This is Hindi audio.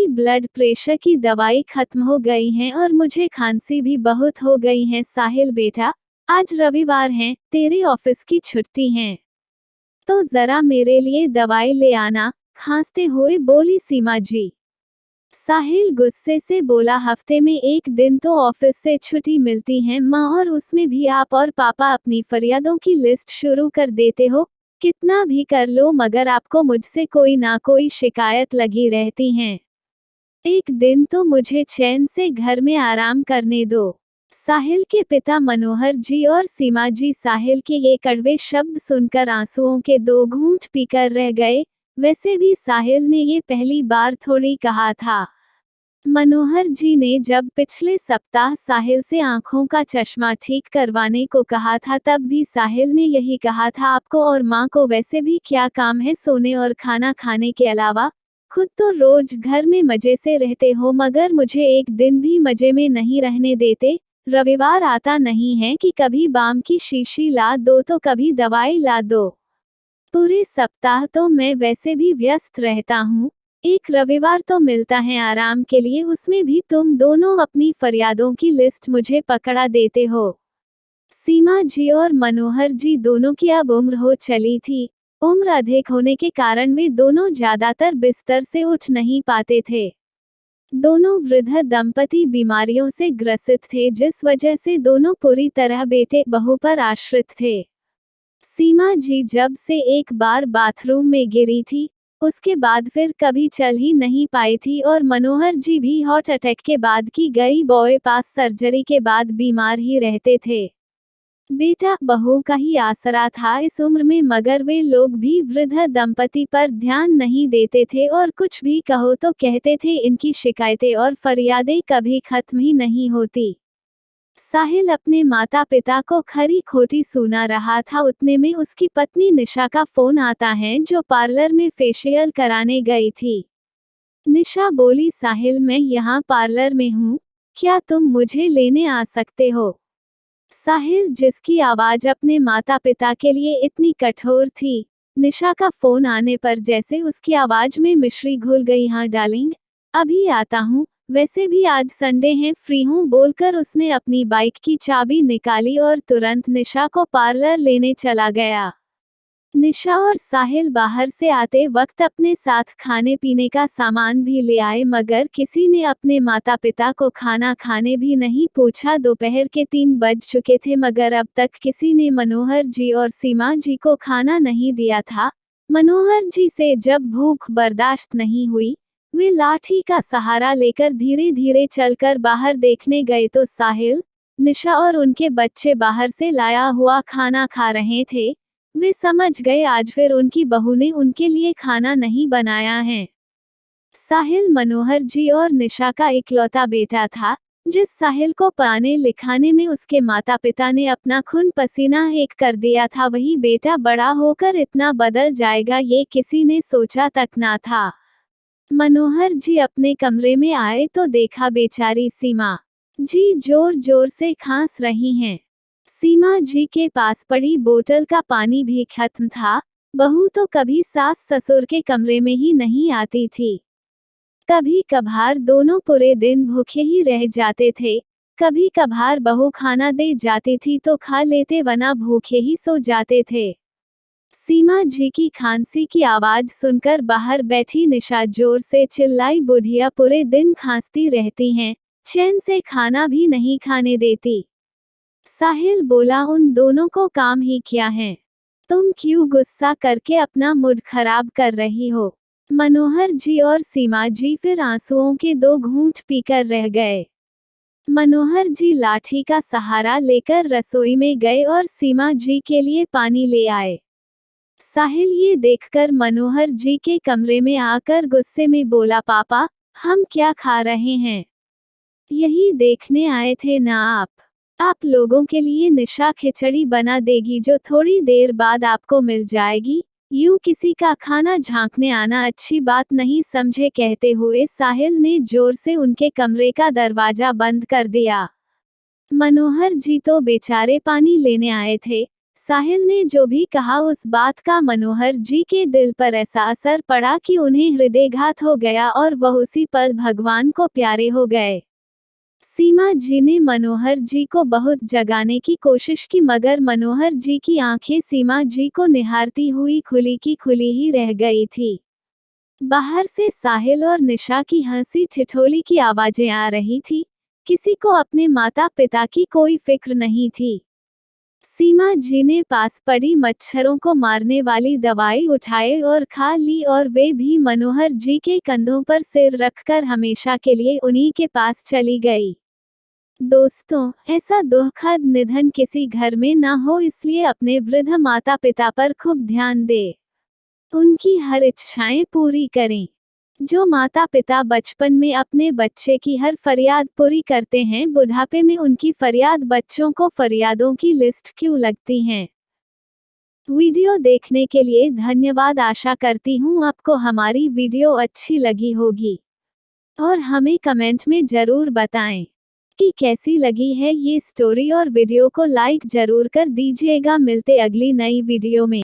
ब्लड प्रेशर की दवाई खत्म हो गई है और मुझे खांसी भी बहुत हो गई है। साहिल बेटा, आज रविवार है, तेरे ऑफिस की छुट्टी है, तो जरा मेरे लिए दवाई ले आना, खांसते हुए बोली सीमा जी। साहिल गुस्से से बोला, हफ्ते में एक दिन तो ऑफिस से छुट्टी मिलती है माँ, और उसमें भी आप और पापा अपनी फरियादों की लिस्ट शुरू कर देते हो। कितना भी कर लो मगर आपको मुझसे कोई ना कोई शिकायत लगी रहती है। एक दिन तो मुझे चैन से घर में आराम करने दो। साहिल के पिता मनोहर जी और सीमा जी साहिल के ये कड़वे शब्द सुनकर आंसुओं के 2 घूंट पीकर रह गए। वैसे भी साहिल ने ये पहली बार थोड़ी कहा था। मनोहर जी ने जब पिछले सप्ताह साहिल से आंखों का चश्मा ठीक करवाने को कहा था, तब भी साहिल ने यही कहा था, आपको और माँ को वैसे भी क्या काम है सोने और खाना खाने के अलावा। खुद तो रोज घर में मजे से रहते हो मगर मुझे एक दिन भी मजे में नहीं रहने देते। रविवार आता नहीं है कि कभी बाम की शीशी ला दो तो कभी दवाई ला दो। पूरे सप्ताह तो मैं वैसे भी व्यस्त रहता हूँ, एक रविवार तो मिलता है आराम के लिए, उसमें भी तुम दोनों अपनी फरियादों की लिस्ट मुझे पकड़ा देते हो। सीमा जी और मनोहर जी दोनों की अब उम्र हो चली थी। उम्र अधिक होने के कारण वे दोनों ज्यादातर बिस्तर से उठ नहीं पाते थे। दोनों वृद्ध दंपति बीमारियों से ग्रसित थे, जिस वजह से दोनों पूरी तरह बेटे बहू पर आश्रित थे। सीमा जी जब से एक बार बाथरूम में गिरी थी, उसके बाद फिर कभी चल ही नहीं पाई थी, और मनोहर जी भी हार्ट अटैक के बाद की गई बाईपास सर्जरी के बाद बीमार ही रहते थे। बेटा बहू का ही आसरा था इस उम्र में, मगर वे लोग भी वृद्ध दंपति पर ध्यान नहीं देते थे और कुछ भी कहो तो कहते थे इनकी शिकायतें और फरियादें कभी खत्म ही नहीं होती। साहिल अपने माता पिता को खरी खोटी सुना रहा था, उतने में उसकी पत्नी निशा का फोन आता है, जो पार्लर में फेशियल कराने गई थी। निशा बोली, साहिल मैं यहाँ पार्लर में हूँ, क्या तुम मुझे लेने आ सकते हो। साहिल जिसकी आवाज अपने माता पिता के लिए इतनी कठोर थी, निशा का फोन आने पर जैसे उसकी आवाज में मिश्री घुल गई। हाँ डार्लिंग, अभी आता हूँ, वैसे भी आज संडे है, फ्री हूँ बोलकर उसने अपनी बाइक की चाबी निकाली और तुरंत निशा को पार्लर लेने चला गया। निशा और साहिल बाहर से आते वक्त अपने साथ खाने पीने का सामान भी ले आए, मगर किसी ने अपने माता पिता को खाना खाने भी नहीं पूछा। दोपहर के 3 बज चुके थे मगर अब तक किसी ने मनोहर जी और सीमा जी को खाना नहीं दिया था। मनोहर जी से जब भूख बर्दाश्त नहीं हुई, वे लाठी का सहारा लेकर धीरे धीरे चलकर बाहर देखने गए तो साहिल, निशा और उनके बच्चे बाहर से लाया हुआ खाना खा रहे थे। वे समझ गए आज फिर उनकी बहू ने उनके लिए खाना नहीं बनाया है। साहिल मनोहर जी और निशा का इकलौता बेटा था। जिस साहिल को पढ़ाने लिखाने में उसके माता पिता ने अपना खून पसीना एक कर दिया था, वही बेटा बड़ा होकर इतना बदल जाएगा ये किसी ने सोचा तक ना था। मनोहर जी अपने कमरे में आए तो देखा बेचारी सीमा जी जोर जोर से खांस रही हैं। सीमा जी के पास पड़ी बोतल का पानी भी खत्म था। बहू तो कभी सास ससुर के कमरे में ही नहीं आती थी। कभी कभार दोनों पूरे दिन भूखे ही रह जाते थे। कभी कभार बहू खाना दे जाती थी तो खा लेते, वरना भूखे ही सो जाते थे। सीमा जी की खांसी की आवाज सुनकर बाहर बैठी निशा जोर से चिल्लाई, बुढ़िया पूरे दिन खांसती रहती हैं, चैन से खाना भी नहीं खाने देती। साहिल बोला, उन दोनों को काम ही क्या है, तुम क्यों गुस्सा करके अपना मूड खराब कर रही हो। मनोहर जी और सीमा जी फिर आंसुओं के 2 घूंट पीकर रह गए। मनोहर जी लाठी का सहारा लेकर रसोई में गए और सीमा जी के लिए पानी ले आए। साहिल ये देखकर मनोहर जी के कमरे में आकर गुस्से में बोला, पापा हम क्या खा रहे हैं, यही देखने आए थे ना आप लोगों के लिए निशा खिचड़ी बना देगी जो थोड़ी देर बाद आपको मिल जाएगी। यूं किसी का खाना झांकने आना अच्छी बात नहीं समझे, कहते हुए साहिल ने जोर से उनके कमरे का दरवाजा बंद कर दिया। मनोहर जी तो बेचारे पानी लेने आए थे। साहिल ने जो भी कहा उस बात का मनोहर जी के दिल पर ऐसा असर पड़ा कि उन्हें हृदयघात हो गया और वह उसी पल भगवान को प्यारे हो गए। सीमा जी ने मनोहर जी को बहुत जगाने की कोशिश की मगर मनोहर जी की आंखें सीमा जी को निहारती हुई खुली की खुली ही रह गई थी। बाहर से साहिल और निशा की हंसी ठिठोली की आवाजें आ रही थी। किसी को अपने माता पिता की कोई फिक्र नहीं थी। सीमा जी ने पास पड़ी मच्छरों को मारने वाली दवाई उठाई और खा ली और वे भी मनोहर जी के कंधों पर सिर रखकर हमेशा के लिए उन्हीं के पास चली गई। दोस्तों, ऐसा दुखद निधन किसी घर में ना हो इसलिए अपने वृद्ध माता पिता पर खूब ध्यान दें। उनकी हर इच्छाएं पूरी करें। जो माता पिता बचपन में अपने बच्चे की हर फरियाद पूरी करते हैं बुढ़ापे में उनकी फरियाद बच्चों को फरियादों की लिस्ट क्यों लगती हैं। वीडियो देखने के लिए धन्यवाद। आशा करती हूँ आपको हमारी वीडियो अच्छी लगी होगी और हमें कमेंट में जरूर बताएं कि कैसी लगी है ये स्टोरी और वीडियो को लाइक जरूर कर दीजिएगा। मिलते अगली नई वीडियो में।